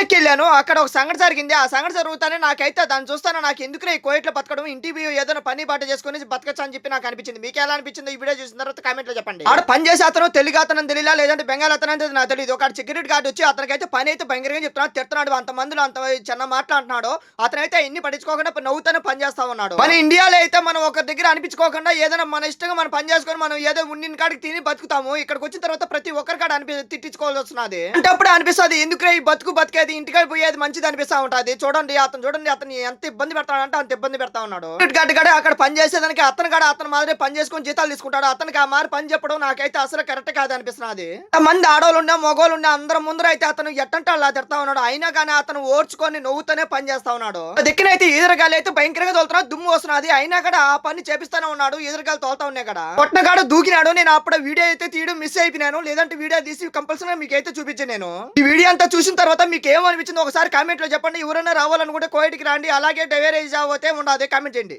దుబాయ్‌కి వెళ్ళాను. అక్కడ ఒక సంఘటన జరిగింది. ఆ సంఘటన జరుగుతానే నాకైతే దాన్ని చూస్తానే నాకు ఎందుకురా ఈ కువైట్‌లో బతకడం, ఇంటికి పోయి ఏదైనా పని పాట చేసుకొని బతకచ్చు అని చెప్పి నాకు అనిపించింది. మీకెలా అనిపించిందో ఈ వీడియో చూసిన తర్వాత కామెంట్‌లో చెప్పండి. ఆడ పని చేసే అతను తెలుగు అతనని తెలీలా, లేదంటే బెంగాలీ అతనని నాకు తెలీదు. ఒక సెక్యూరిటీ గార్డ్ వచ్చి అతనికైతే పని అయితే భయంకరంగా చెప్తున్నాడు, తిడుతున్నాడు. అంతమందిలో అంత చిన్న మాటలు అంటున్నాడు. అతనైతే ఎన్ని పట్టించుకోకుండా నవ్వుతూనే పని చేస్తా ఉన్నాడు. మన ఇండియాలో అయితే మనం ఒకరి దగ్గర అనిపించుకోకుండా ఏదైనా మన ఇష్టంగా మనం పని చేసుకొని మనం ఏదో ఉండిన కాడికి తిని బతుకుతాము. ఇక్కడికి వచ్చిన తర్వాత ప్రతి ఒక్కరి కాడ తిట్టించుకోవాల్సి వస్తున్నది. అంటే అప్పుడు అనిపిస్తుంది ఎందుకురా ఈ బతికేది, ఇంటికి పోయేది మంచిది అనిపిస్తా ఉంటది. చూడండి అతను ఎంత ఇబ్బంది పెడతాడంటే అంత ఇబ్బంది పెడతా ఉన్నాడు. గడ్డ అక్కడ పని చేసేదానికి అతను మాదిరి పని చేసుకొని జీతాలు తీసుకుంటాడు. అతనికి ఆ మారి పని చెప్పడం నాకైతే అసలు కరెక్ట్ కాదు అనిపిస్తున్నది. మంది ఆడవాళ్ళు ఉన్నా మగవాళ్ళు ఉన్నా అందరం ముందర అయితే అతను ఎట్టంటే అలా తిడతా ఉన్నాడు. అయినా కానీ అతను ఓర్చుకొని నవ్వుతూనే పని చేస్తా ఉన్నాడు. దిక్కునైతే ఈదరగాలి అయితే భయంకరంగా తోలుతున్నా, దుమ్ము వస్తున్నది. అయినా కూడా ఆ పని చేపిస్తానే ఉన్నాడు. ఈదరగాలు తోలుతా ఉన్నాయి కదా, కొట్టనగాడు దూకినాడు. నేను అప్పుడు వీడియో అయితే తీయడం మిస్ అయిపోయినాను. లేదంటే వీడియో తీసి కంపల్సరీ మీకు అయితే చూపించాను. నేను ఈ వీడియో అంతా చూసిన తర్వాత మీకు ఏమనిపించిందో ఒకసారి కామెంట్ లో చెప్పండి. ఎవరైనా రావాలనుకుంటే కోయిట్కి రండి. అలాగే డెవరేజ్ అవుతే ఉండదు కామెంట్ చేయండి.